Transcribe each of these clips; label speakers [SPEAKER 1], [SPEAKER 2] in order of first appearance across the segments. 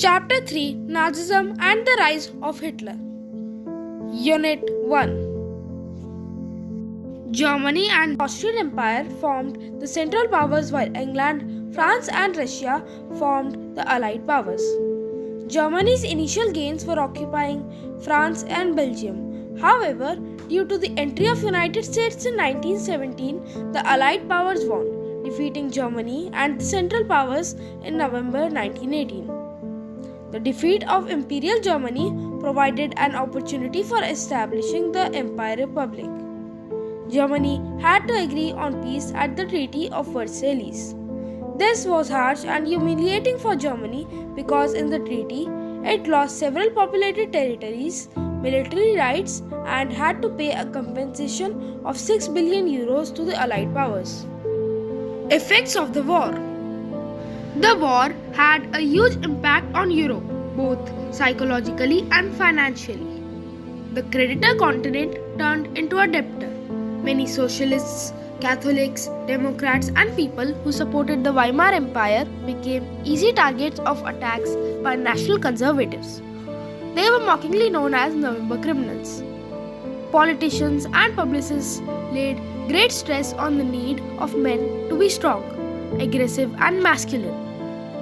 [SPEAKER 1] Chapter 3 Nazism and the Rise of Hitler. Unit 1. Germany and Austrian Empire formed the Central Powers while England, France and Russia formed the Allied Powers. Germany's initial gains were occupying France and Belgium. However, due to the entry of United States in 1917, the Allied Powers won, defeating Germany and the Central Powers in November 1918. The defeat of Imperial Germany provided an opportunity for establishing the Empire Republic. Germany had to agree on peace at the Treaty of Versailles. This was harsh and humiliating for Germany because in the treaty, it lost several populated territories, military rights, and had to pay a compensation of 6 billion euros to the Allied powers. Effects of the war. The war had a huge impact on Europe, both psychologically and financially. The creditor continent turned into a debtor. Many socialists, Catholics, Democrats, and people who supported the Weimar Empire became easy targets of attacks by national conservatives. They were mockingly known as November criminals. Politicians and publicists laid great stress on the need of men to be strong, aggressive, and masculine.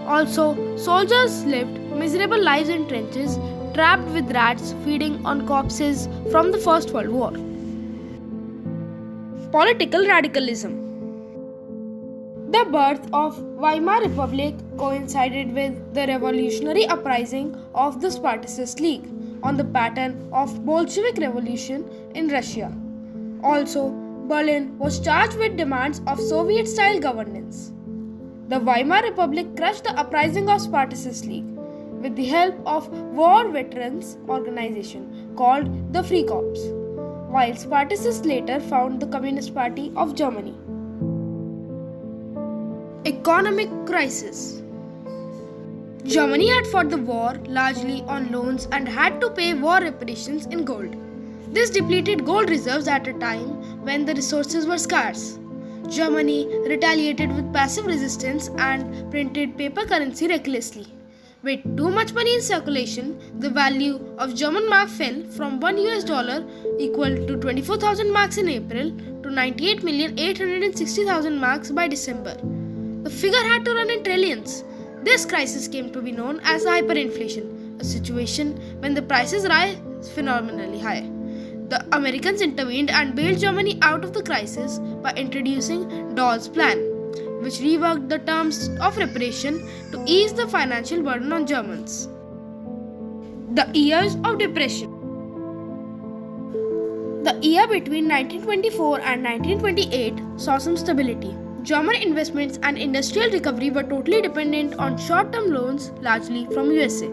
[SPEAKER 1] Also, soldiers lived miserable lives in trenches, trapped with rats feeding on corpses from the First World War. Political radicalism. The birth of Weimar Republic coincided with the revolutionary uprising of the Spartacist League on the pattern of Bolshevik Revolution in Russia. Also, Berlin was charged with demands of Soviet-style governance. The Weimar Republic crushed the uprising of Spartacist League with the help of war veterans organization called the Free Corps, while Spartacists later found the Communist Party of Germany. Economic crisis. Germany had fought the war largely on loans and had to pay war reparations in gold. This depleted gold reserves at a time when the resources were scarce. Germany retaliated with passive resistance and printed paper currency recklessly. With too much money in circulation, the value of German mark fell from $1 equal to 24,000 marks in April to 98,860,000 marks by December. The figure had to run in trillions. This crisis came to be known as hyperinflation, a situation when the prices rise phenomenally high. The Americans intervened and bailed Germany out of the crisis by introducing Dawes Plan, which reworked the terms of reparation to ease the financial burden on Germans. The years of depression. The year between 1924 and 1928 saw some stability. German investments and industrial recovery were totally dependent on short-term loans, largely from USA.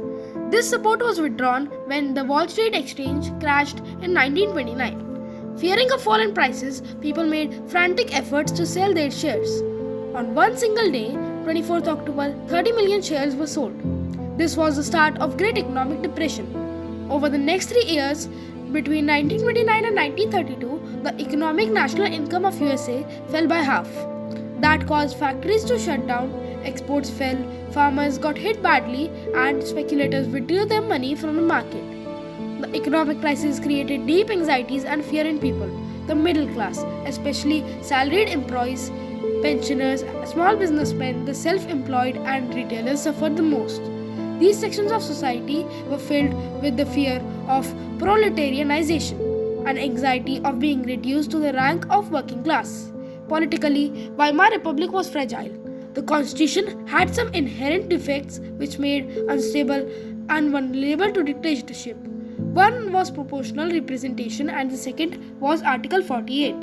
[SPEAKER 1] This support was withdrawn when the Wall Street Exchange crashed in 1929. Fearing a fall in prices, people made frantic efforts to sell their shares. On one single day, 24th October, 30 million shares were sold. This was the start of Great Economic Depression. Over the next 3 years, between 1929 and 1932, the economic national income of USA fell by half. That caused factories to shut down, exports fell, farmers got hit badly, and speculators withdrew their money from the market. The economic crisis created deep anxieties and fear in people. The middle class, especially salaried employees, pensioners, small businessmen, the self-employed, and retailers suffered the most. These sections of society were filled with the fear of proletarianization and anxiety of being reduced to the rank of working class. Politically, Weimar Republic was fragile. The constitution had some inherent defects which made unstable and vulnerable to dictatorship. One was proportional representation and the second was Article 48.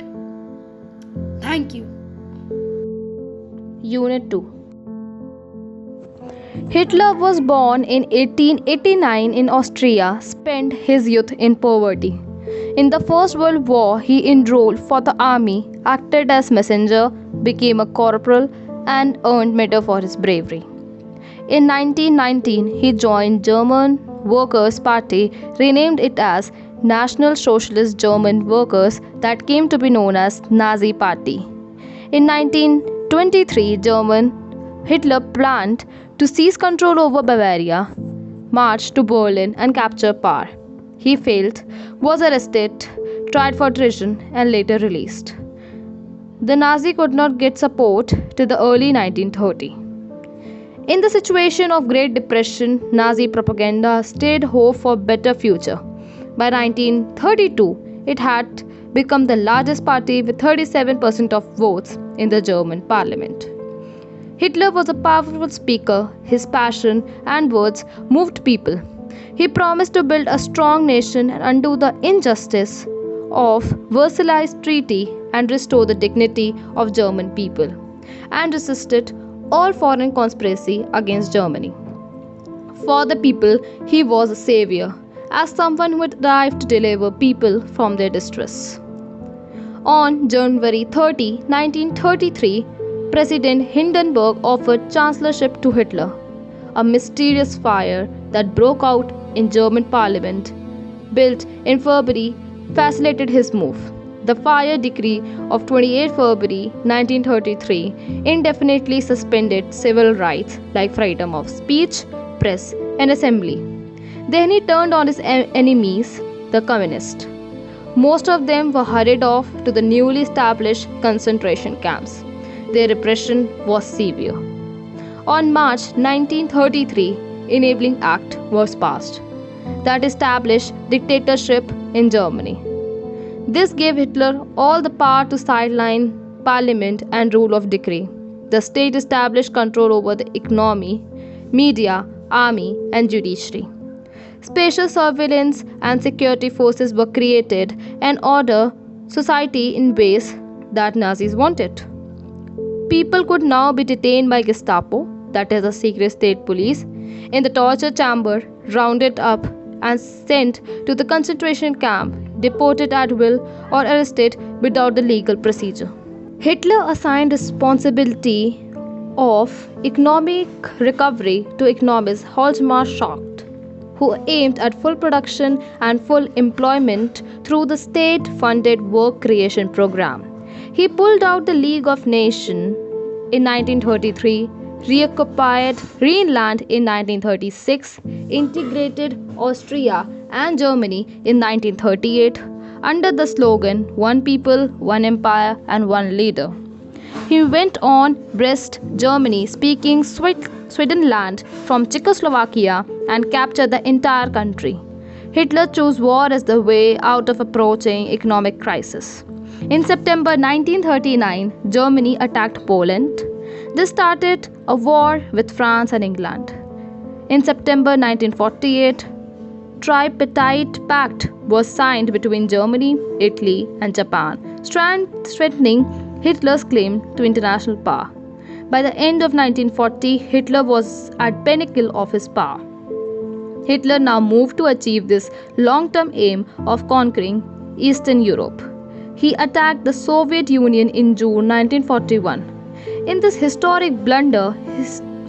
[SPEAKER 1] Thank you.
[SPEAKER 2] Unit 2. Hitler was born in 1889 in Austria, spent his youth in poverty. In the First World War, he enrolled for the army, acted as messenger, became a corporal, and earned medal for his bravery. In 1919, he joined German Workers' Party, renamed it as National Socialist German Workers, that came to be known as Nazi Party. In 1923, Hitler planned to seize control over Bavaria. marched to Berlin and captured power. He failed, was arrested, tried for treason, and later released. The Nazi could not get support till the early 1930s. In the situation of Great Depression, Nazi propaganda stayed hope for better future. By 1932, it had become the largest party with 37% of votes in the German parliament. Hitler was a powerful speaker. His passion and words moved people. He promised to build a strong nation and undo the injustice of Versailles Treaty and restore the dignity of German people, and resisted all foreign conspiracy against Germany. For the people, he was a savior, as someone who had arrived to deliver people from their distress. On January 30, 1933, President Hindenburg offered chancellorship to Hitler. A mysterious fire that broke out in German parliament, built in February, facilitated his move. The fire decree of 28 February 1933 indefinitely suspended civil rights like freedom of speech, press, and assembly. Then he turned on his enemies, the communists. Most of them were hurried off to the newly established concentration camps. Their repression was severe. On March 1933, Enabling Act was passed that established dictatorship in Germany. This gave Hitler all the power to sideline parliament and rule of decree. The state established control over the economy, media, army, and judiciary. Special surveillance and security forces were created and order society in ways that Nazis wanted. People could now be detained by Gestapo, that is a secret state police, in the torture chamber, rounded up and sent to the concentration camp, deported at will or arrested without the legal procedure. Hitler assigned responsibility of economic recovery to economist Hjalmar Schacht, who aimed at full production and full employment through the state-funded work creation program. He pulled out the League of Nations in 1933, reoccupied Rhineland in 1936, integrated Austria and Germany in 1938 under the slogan "One People, One Empire and One Leader." He went on Brest, Germany, speaking Swedenland from Czechoslovakia and captured the entire country. Hitler chose war as the way out of approaching economic crisis. In September 1939, Germany attacked Poland. This started a war with France and England. In September 1948, Tripartite Pact was signed between Germany, Italy, and Japan, strengthening Hitler's claim to international power. By the end of 1940, Hitler was at pinnacle of his power. Hitler now moved to achieve this long-term aim of conquering Eastern Europe. He attacked the Soviet Union in June 1941. In this historic blunder,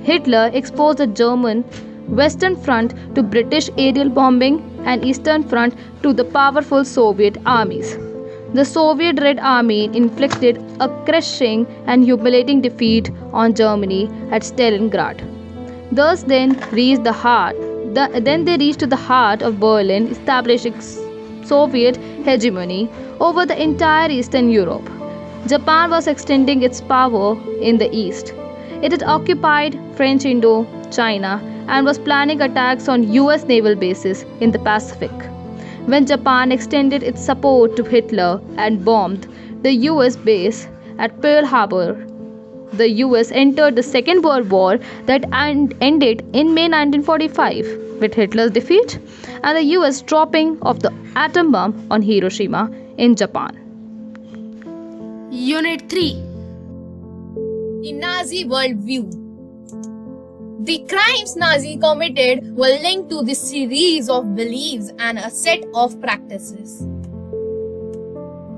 [SPEAKER 2] Hitler exposed the German Western Front to British aerial bombing and Eastern Front to the powerful Soviet armies. The Soviet Red Army inflicted a crushing and humiliating defeat on Germany at Stalingrad. Thus, they reached the heart of Berlin, establishing Soviet hegemony over the entire Eastern Europe. Japan was extending its power in the east. It had occupied French Indochina and was planning attacks on US naval bases in the Pacific. When Japan extended its support to Hitler and bombed the US base at Pearl Harbor, the US entered the Second World War that ended in May 1945 with Hitler's defeat and the US dropping of the atom bomb on Hiroshima in Japan.
[SPEAKER 1] Unit 3.
[SPEAKER 3] The Nazi Worldview. The crimes Nazi committed were linked to this series of beliefs and a set of practices.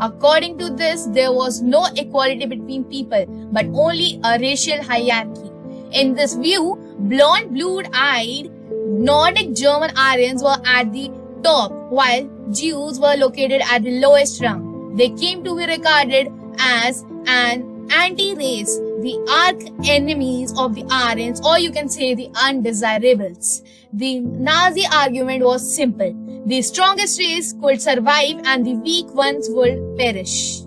[SPEAKER 3] According to this, there was no equality between people, but only a racial hierarchy. In this view, blonde, blue-eyed Nordic German Aryans were at the top, while Jews were located at the lowest rung. They came to be regarded as an anti-race. the arch enemies of the Aryans, or you can say the undesirables. The Nazi argument was simple. The strongest race could survive and the weak ones would perish.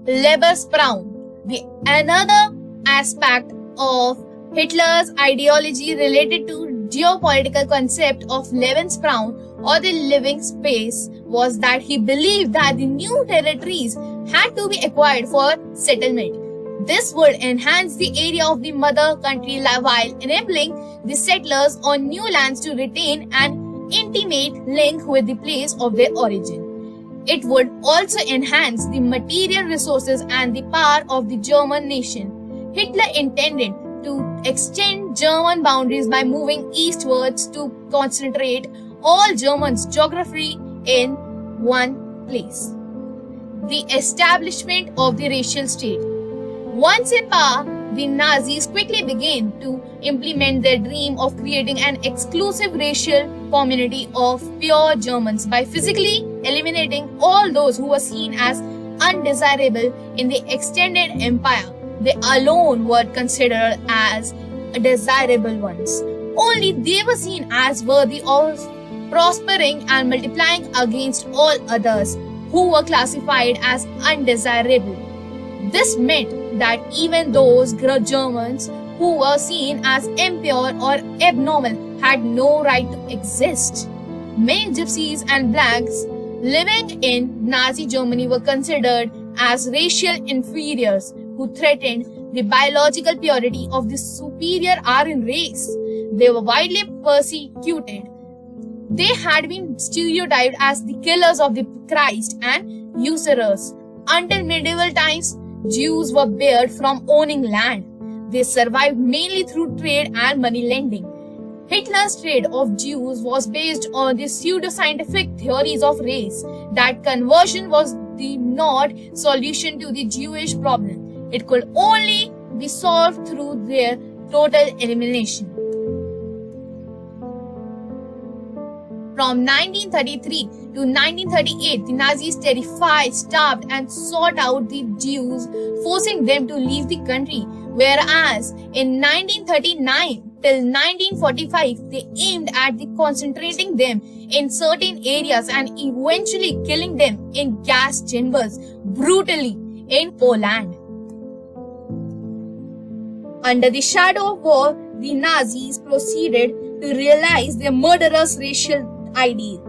[SPEAKER 3] Lebensraum. The another aspect of Hitler's ideology related to geopolitical concept of Lebensraum, or the living space, was that he believed that the new territories had to be acquired for settlement. This would enhance the area of the mother country while enabling the settlers on new lands to retain an intimate link with the place of their origin. It would also enhance the material resources and the power of the German nation. Hitler intended to extend German boundaries by moving eastwards to concentrate all Germans' geography in one place. The establishment of the racial state. Once in power, the Nazis quickly began to implement their dream of creating an exclusive racial community of pure Germans by physically eliminating all those who were seen as undesirable in the extended empire. They alone were considered as desirable ones. Only they were seen as worthy of prospering and multiplying against all others who were classified as undesirable. This meant that even those Germans who were seen as impure or abnormal had no right to exist. Many gypsies and blacks living in Nazi Germany were considered as racial inferiors who threatened the biological purity of the superior Aryan race. They were widely persecuted. They had been stereotyped as the killers of the Christ and usurers. Until medieval times, Jews were barred from owning land. They survived mainly through trade and money lending. Hitler's trade of Jews was based on the pseudo-scientific theories of race, that conversion was the not solution to the Jewish problem. It could only be solved through their total elimination. From 1933 to 1938, the Nazis terrified, starved and sought out the Jews, forcing them to leave the country. Whereas in 1939 till 1945, they aimed at concentrating them in certain areas and eventually killing them in gas chambers brutally in Poland. Under the shadow of war, the Nazis proceeded to realize their murderous racial ideal.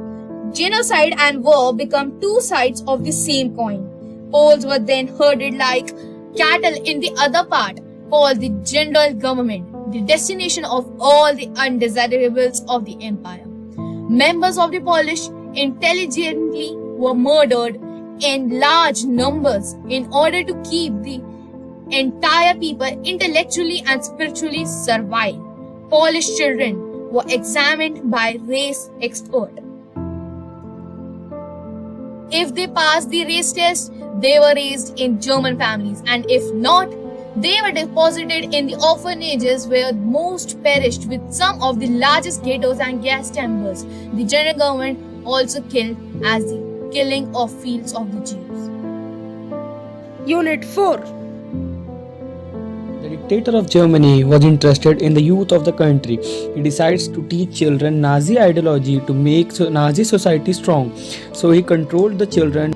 [SPEAKER 3] Genocide and war become two sides of the same coin. Poles were then herded like cattle in the other part, called the general government, the destination of all the undesirables of the empire. Members of the Polish intelligently were murdered in large numbers in order to keep the entire people intellectually and spiritually servile. Polish children were examined by race experts. If they passed the race test, they were raised in German families, and if not, they were deposited in the orphanages where most perished, with some of the largest ghettos and gas chambers. The general government also killed as the killing of fields of the Jews.
[SPEAKER 1] Unit 4.
[SPEAKER 4] The dictator of Germany was interested in the youth of the country. He decides to teach children Nazi ideology to make Nazi society strong. So he controlled the children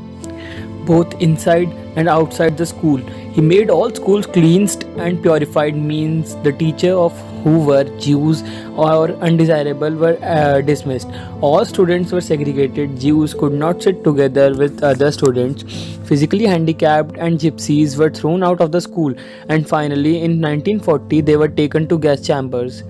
[SPEAKER 4] both inside and outside the school. He made all schools cleansed and purified, means the teacher of who were Jews or undesirable were dismissed. All students were segregated. Jews could not sit together with other students. Physically handicapped and gypsies were thrown out of the school. And finally, in 1940, they were taken to gas chambers.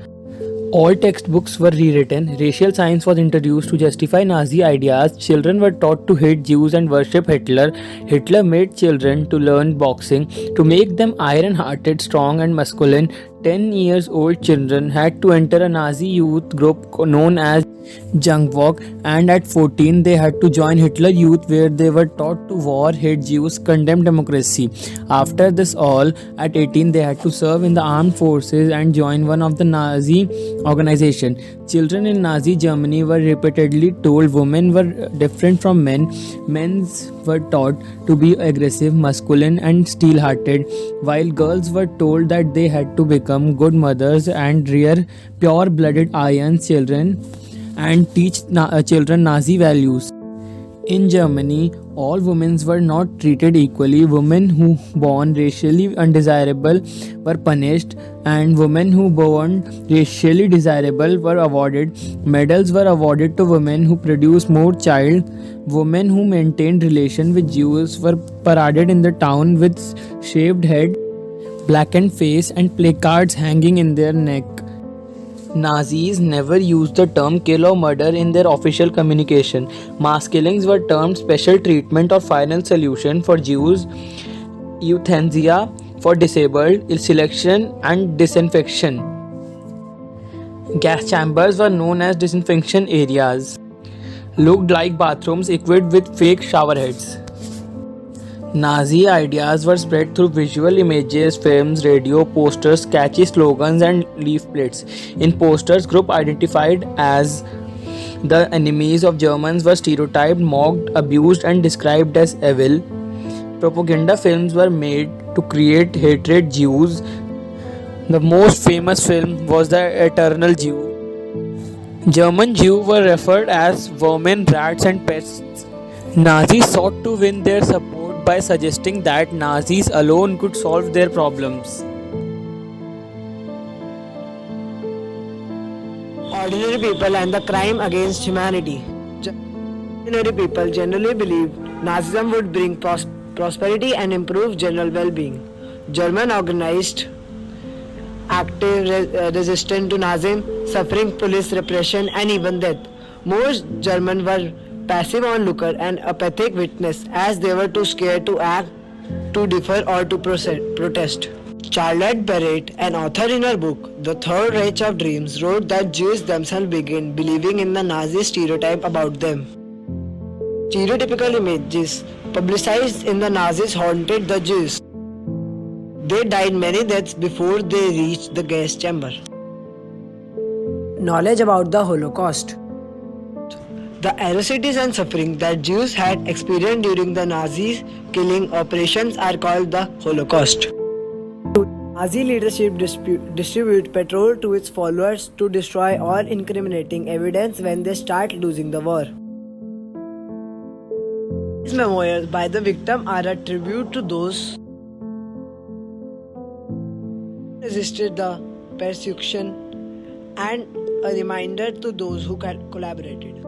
[SPEAKER 4] All textbooks were rewritten. Racial science was introduced to justify Nazi ideas. Children were taught to hate Jews and worship Hitler. Hitler made children to learn boxing to make them iron-hearted, strong and masculine, 10 years old children had to enter a Nazi youth group known as Jungwalk, and at 14 they had to join Hitler Youth, where they were taught to war, hate Jews, condemn democracy. After this all, at 18 they had to serve in the armed forces and join one of the Nazi organization. Children in Nazi Germany were repeatedly told women were different from men. Men were taught to be aggressive, masculine and steel-hearted, while girls were told that they had to become good mothers and rear pure-blooded Aryan children and teach children Nazi values. In Germany, all women were not treated equally. Women who born racially undesirable were punished, and women who born racially desirable were awarded. Medals were awarded to women who produced more child. Women who maintained relation with Jews were paraded in the town with shaved head, blackened face, and placards hanging in their neck. Nazis never used the term kill or murder in their official communication. Mass killings were termed special treatment or final solution for Jews, euthanasia for disabled, selection and disinfection. Gas chambers were known as disinfection areas. Looked like bathrooms equipped with fake shower heads. Nazi ideas were spread through visual images, films, radio, posters, catchy slogans, and leaflets. In posters, groups identified as the enemies of Germans were stereotyped, mocked, abused, and described as evil. Propaganda films were made to create hatred Jews. The most famous film was The Eternal Jew. German Jews were referred as vermin, rats, and pests. Nazis sought to win their support by suggesting that Nazis alone could solve their problems.
[SPEAKER 5] Ordinary people and the crime against humanity. Ordinary people generally believed Nazism would bring prosperity and improve general well-being. German organized active resistance to Nazism, suffering police repression and even death. Most Germans were passive onlooker and apathic witness, as they were too scared to act, to differ or to protest. Charlotte Barrett, an author in her book The Third Reich of Dreams, wrote that Jews themselves began believing in the Nazi stereotype about them. Stereotypical images publicized in the Nazis haunted the Jews. They died many deaths before they reached the gas chamber. Knowledge about the Holocaust. The atrocities and suffering that Jews had experienced during the Nazi killing operations are called the Holocaust. Nazi leadership distribute petrol to its followers to destroy all incriminating evidence when they start losing the war. These memoirs by the victim are a tribute to those who resisted the persecution and a reminder to those who collaborated.